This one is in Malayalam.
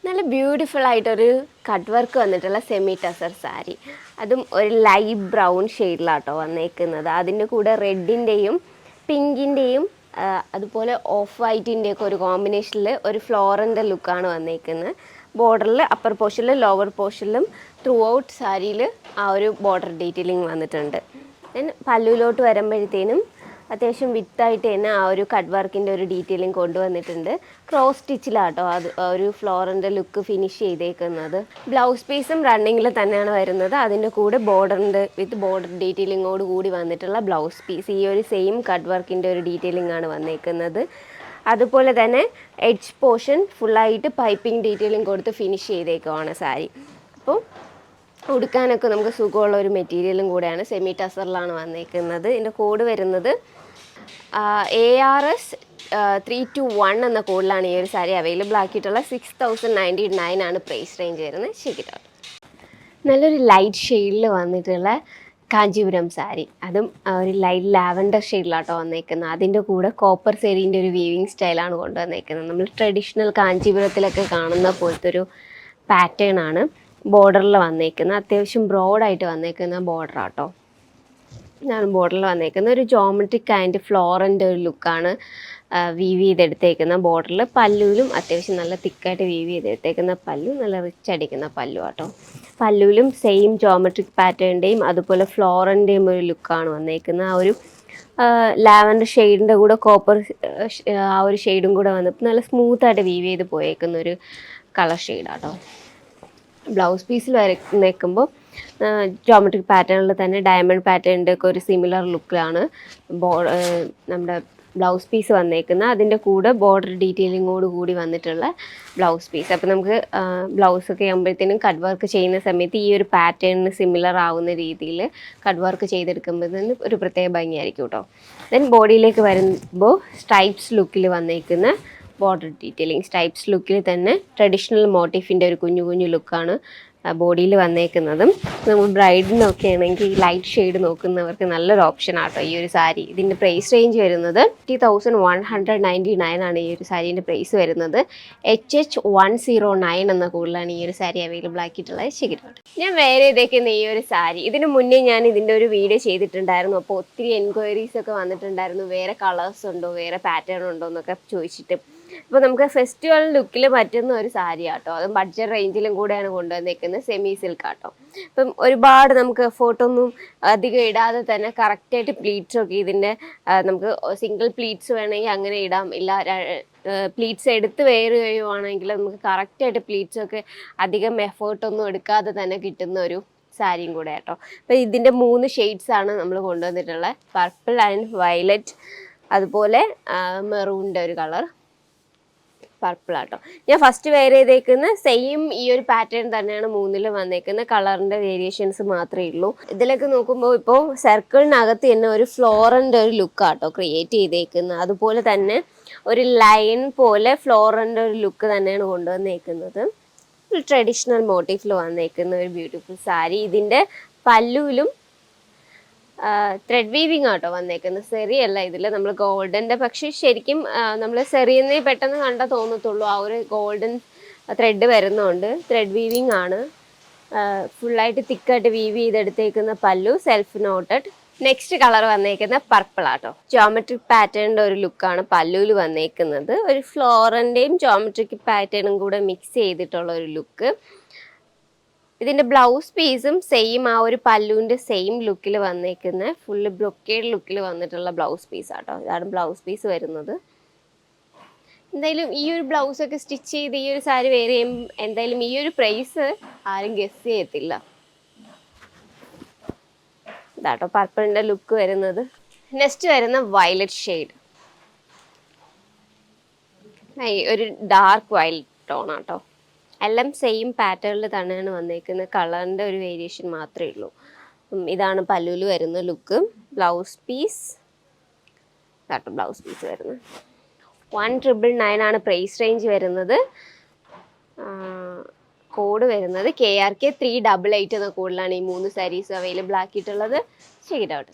നല്ല ബ്യൂട്ടിഫുൾ ആയിട്ടൊരു കട്ട് വർക്ക് വന്നിട്ടുള്ള സെമി ടസർ സാരി. അതും ഒരു ലൈറ്റ് ബ്രൗൺ ഷെയ്ഡിലാട്ടോ വന്നേക്കുന്നത്. അതിൻ്റെ കൂടെ റെഡിൻ്റെയും പിങ്കിൻ്റെയും അതുപോലെ ഓഫ് വൈറ്റിൻ്റെയൊക്കെ ഒരു കോമ്പിനേഷനിൽ ഒരു ഫ്ലോറൻ്റെ ലുക്കാണ് വന്നേക്കുന്നത്. ബോർഡറിൽ അപ്പർ പോർഷനിലും ലോവർ പോർഷനിലും ത്രൂ ഔട്ട് സാരിയിൽ ആ ഒരു ബോർഡർ ഡീറ്റെയിലിംഗ് വന്നിട്ടുണ്ട്. ദെൻ പല്ലുവിലോട്ട് വരുമ്പോഴത്തേനും അത്യാവശ്യം വിത്തായിട്ട് തന്നെ ആ ഒരു കട്ട് വർക്കിൻ്റെ ഒരു ഡീറ്റെയിലിംഗ് കൊണ്ടുവന്നിട്ടുണ്ട്. ക്രോസ് സ്റ്റിച്ചിലാട്ടോ അത് ഒരു ഫ്ലോറിൻ്റെ ലുക്ക് ഫിനിഷ് ചെയ്തേക്കുന്നത്. ബ്ലൗസ് പീസും റണ്ണിങ്ങിൽ തന്നെയാണ് വരുന്നത്. അതിൻ്റെ കൂടെ ബോർഡറിൻ്റെ വിത്ത് ബോർഡർ ഡീറ്റെയിലിങ്ങോട് കൂടി വന്നിട്ടുള്ള ബ്ലൗസ് പീസ് ഈ ഒരു സെയിം കട്ട് വർക്കിൻ്റെ ഒരു ഡീറ്റെയിലിംഗ് ആണ് വന്നേക്കുന്നത്. അതുപോലെ തന്നെ എഡ്ജ് പോർഷൻ ഫുള്ളായിട്ട് പൈപ്പിംഗ് ഡീറ്റെയിലിംഗ് കൊടുത്ത് ഫിനിഷ് ചെയ്തേക്കുവാണ് സാരി. അപ്പോൾ ഉടുക്കാനൊക്കെ നമുക്ക് സുഖമുള്ള ഒരു മെറ്റീരിയലും കൂടെയാണ്. സെമി ടസറിലാണ് വന്നേക്കുന്നത്. ഇതിൻ്റെ കോഡ് വരുന്നത് ARS 321 എന്ന കോഡിലാണ് ഈ ഒരു സാരി അവൈലബിൾ ആക്കിയിട്ടുള്ള. 6099 ആണ് പ്രൈസ് റേഞ്ച് വരുന്നത്. ശരിട്ടോ, നല്ലൊരു ലൈറ്റ് ഷെയ്ഡിൽ വന്നിട്ടുള്ള കാഞ്ചീപുരം സാരി, അതും ഒരു ലൈറ്റ് ലാവൻഡർ ഷെയ്ഡിലാട്ടോ വന്നേക്കുന്നത്. അതിൻ്റെ കൂടെ കോപ്പർ സെരീൻ്റെ ഒരു വീവിങ് സ്റ്റൈലാണ് കൊണ്ടുവന്നേക്കുന്നത്. നമ്മൾ ട്രഡീഷണൽ കാഞ്ചീപുരത്തിലൊക്കെ കാണുന്ന പോലത്തെ ഒരു പാറ്റേൺ ആണ് ബോർഡറിൽ വന്നേക്കുന്നത്. അത്യാവശ്യം ബ്രോഡായിട്ട് വന്നേക്കുന്ന ബോർഡറാട്ടോ. ഇതാണ് ബോർഡറിൽ വന്നേക്കുന്നത്. ഒരു ജോമെട്രിക് ആൻഡ് ഫ്ലോറൻ്റെ ഒരു ലുക്കാണ് വീവ് ചെയ്തെടുത്തേക്കുന്ന ബോർഡറിൽ. പല്ലുവിലും അത്യാവശ്യം നല്ല തിക്കായിട്ട് വീവ് ചെയ്തെടുത്തേക്കുന്ന പല്ലു, നല്ല റിച്ച് അടിക്കുന്ന പല്ലു ആട്ടോ. പല്ലുവിലും സെയിം ജോമെട്രിക് പാറ്റേണിൻ്റെയും അതുപോലെ ഫ്ലോറൻ്റെയും ഒരു ലുക്കാണ് വന്നേക്കുന്നത്. ആ ഒരു ലാവൻഡർ ഷെയ്ഡിൻ്റെ കൂടെ കോപ്പർ ആ ഒരു ഷെയ്ഡും കൂടെ വന്നപ്പോൾ നല്ല സ്മൂത്തായിട്ട് വീവ് ചെയ്ത് പോയേക്കുന്ന ഒരു കളർ ഷെയ്ഡാട്ടോ. ബ്ലൗസ് പീസിൽ വരയ്ക്കുമ്പോൾ ജോമെട്രിക് പാറ്റേണിൽ തന്നെ ഡയമണ്ട് പാറ്റേണിൻ്റെ ഒക്കെ ഒരു സിമിലർ ലുക്കിലാണ് നമ്മുടെ ബ്ലൗസ് പീസ് വന്നേക്കുന്നത്. അതിൻ്റെ കൂടെ ബോർഡർ ഡീറ്റെയിലിങ്ങോട് കൂടി വന്നിട്ടുള്ള ബ്ലൗസ് പീസ്. അപ്പോൾ നമുക്ക് ബ്ലൗസൊക്കെ ആകുമ്പോഴത്തേനും കട്ട് വർക്ക് ചെയ്യുന്ന സമയത്ത് ഈ ഒരു പാറ്റേണിന് സിമിലർ ആവുന്ന രീതിയിൽ കട്ട് വർക്ക് ചെയ്തെടുക്കുമ്പോഴത്തേന് ഒരു പ്രത്യേക ഭംഗിയായിരിക്കും കേട്ടോ. ദെൻ ബോഡിയിലേക്ക് വരുമ്പോൾ സ്ട്രൈപ്സ് ലുക്കിൽ വന്നേക്കുന്ന ബോർഡർ ഡീറ്റെയിലിംഗ്. സ്ട്രൈപ്സ് ലുക്കിൽ തന്നെ ട്രഡീഷണൽ മോട്ടീഫിൻ്റെ ഒരു കുഞ്ഞു കുഞ്ഞു ലുക്കാണ് ബോഡിയിൽ വന്നേക്കുന്നതും. നമ്മൾ ബ്രൈഡിനൊക്കെ ആണെങ്കിൽ ലൈറ്റ് ഷെയ്ഡ് നോക്കുന്നവർക്ക് നല്ലൊരു ഓപ്ഷൻ ആട്ടോ ഈ ഒരു സാരി. ഇതിൻ്റെ പ്രൈസ് റേഞ്ച് വരുന്നത് 50,199 ആണ് ഈ ഒരു സാരീൻ്റെ പ്രൈസ് വരുന്നത്. HH109 എന്ന കൂടുതലാണ് ഈ ഒരു സാരി അവൈലബിൾ ആക്കിയിട്ടുള്ളത്. ശരിയാണ്, ഞാൻ വേറെ ഇതേക്കുന്ന ഈ ഒരു സാരി ഇതിന് മുന്നേ ഞാൻ ഇതിൻ്റെ ഒരു വീഡിയോ ചെയ്തിട്ടുണ്ടായിരുന്നു. അപ്പോൾ ഒത്തിരി എൻക്വയറീസ് ഒക്കെ വന്നിട്ടുണ്ടായിരുന്നു, വേറെ കളേഴ്സ് ഉണ്ടോ, വേറെ പാറ്റേൺ ഉണ്ടോ എന്നൊക്കെ ചോദിച്ചിട്ട്. അപ്പോൾ നമുക്ക് ഫെസ്റ്റിവൽ ലുക്കിൽ പറ്റുന്ന ഒരു സാരി ആട്ടോ. അതും ബഡ്ജറ്റ് റേഞ്ചിലും കൂടെയാണ് കൊണ്ടുവന്നേക്കുന്നത്. സെമി സിൽക്ക് ആട്ടോ. ഇപ്പം ഒരുപാട് നമുക്ക് എഫോർട്ടൊന്നും അധികം ഇടാതെ തന്നെ കറക്റ്റായിട്ട് പ്ലീറ്റ്സൊക്കെ ഇതിൻ്റെ നമുക്ക് സിംഗിൾ പ്ലീറ്റ്സ് വേണമെങ്കിൽ അങ്ങനെ ഇടാം. ഇല്ല പ്ലീറ്റ്സ് എടുത്ത് വെയർ ചെയ്യുവാണെങ്കിൽ നമുക്ക് കറക്റ്റായിട്ട് പ്ലീറ്റ്സൊക്കെ അധികം എഫേർട്ടൊന്നും എടുക്കാതെ തന്നെ കിട്ടുന്ന ഒരു സാരിയും കൂടെ ആട്ടോ. അപ്പോൾ ഇതിൻ്റെ 3 ഷെയ്ഡ്സാണ് നമ്മൾ കൊണ്ടുവന്നിട്ടുള്ളത്. പർപ്പിൾ ആൻഡ് വയലറ്റ്, അതുപോലെ മെറൂണിൻ്റെ ഒരു കളർ പർപ്പിൾ ആട്ടോ. ഞാൻ ഫസ്റ്റ് വെയർ ചെയ്തേക്കുന്ന സെയിം ഈ ഒരു പാറ്റേൺ തന്നെയാണ് 3ലും വന്നേക്കുന്നത്. കളറിൻ്റെ വേരിയേഷൻസ് മാത്രമേ ഉള്ളൂ. ഇതിലൊക്കെ നോക്കുമ്പോൾ ഇപ്പോൾ സർക്കിളിനകത്ത് തന്നെ ഒരു ഫ്ലോറൻ്റെ ഒരു ലുക്കാട്ടോ ക്രിയേറ്റ് ചെയ്തേക്കുന്നത്. അതുപോലെ തന്നെ ഒരു ലൈൻ പോലെ ഫ്ലോറൻ്റെ ഒരു ലുക്ക് തന്നെയാണ് കൊണ്ടുവന്നേക്കുന്നത്. ഒരു ട്രഡീഷണൽ മോട്ടീഫിൽ വന്നേക്കുന്ന ഒരു ബ്യൂട്ടിഫുൾ സാരി. ഇതിൻ്റെ പല്ലുവിലും ത്രെഡ് വീവിങ് ആട്ടോ വന്നേക്കുന്നത്. സെറിയല്ല ഇതിൽ, നമ്മൾ ഗോൾഡൻ്റെ, പക്ഷേ ശരിക്കും നമ്മൾ സെറിയെന്നേ പെട്ടെന്ന് കണ്ടാൽ തോന്നത്തുള്ളൂ. ആ ഒരു ഗോൾഡൻ ത്രെഡ് വരുന്നുണ്ട്. ത്രെഡ് വീവിങ് ആണ്. ഫുള്ളായിട്ട് തിക്കായിട്ട് വീവ് ചെയ്തെടുത്തേക്കുന്ന പല്ലു, സെൽഫ് നോട്ടഡ്. നെക്സ്റ്റ് കളർ വന്നേക്കുന്ന പർപ്പിൾ ആട്ടോ. ജോമെട്രിക് പാറ്റേണിൻ്റെ ഒരു ലുക്കാണ് പല്ലുവിൽ വന്നേക്കുന്നത്. ഒരു ഫ്ലോറൻ്റെയും ജോമെട്രിക് പാറ്റേണും കൂടെ മിക്സ് ചെയ്തിട്ടുള്ള ഒരു ലുക്ക്. ഇതിൻ്റെ ബ്ലൗസ് പീസും സെയിം ആ ഒരു പല്ലുവിൻ്റെ സെയിം ലുക്കിൽ വന്നേക്കുന്ന ഫുള്ള് ബ്രൊക്കേഡ് ലുക്കിൽ വന്നിട്ടുള്ള ബ്ലൗസ് പീസ് ആട്ടോ. ഇതാണ് ബ്ലൗസ് പീസ് വരുന്നത്. എന്തായാലും ഈ ഒരു ബ്ലൗസൊക്കെ സ്റ്റിച്ച് ചെയ്ത് ഈ ഒരു സാരി വേറെ ചെയ്യുമ്പോൾ എന്തായാലും ഈ ഒരു പ്രൈസ് ആരും ഗസ് ചെയ്യത്തില്ല. ഇതാട്ടോ പർപ്പിളിൻ്റെ ലുക്ക് വരുന്നത്. നെക്സ്റ്റ് വരുന്ന വയലറ്റ് ഷെയ്ഡ്, ഒരു ഡാർക്ക് വയലറ്റ് ടോൺ ആട്ടോ. എല്ലാം സെയിം പാറ്റേണിൽ തന്നെയാണ് വന്നേക്കുന്നത്. കളറിൻ്റെ ഒരു വേരിയേഷൻ മാത്രമേ ഉള്ളൂ. ഇതാണ് പല്ലുവിൽ വരുന്ന ലുക്ക്. ബ്ലൗസ് പീസ് കേട്ടോ, ബ്ലൗസ് പീസ് വരുന്നത് 1999 ആണ് പ്രൈസ് റേഞ്ച് വരുന്നത്. കോഡ് വരുന്നത് KRK 388 എന്ന കോഡിലാണ് ഈ 3 സാരീസ് അവൈലബിൾ ആക്കിയിട്ടുള്ളത്. Check it out.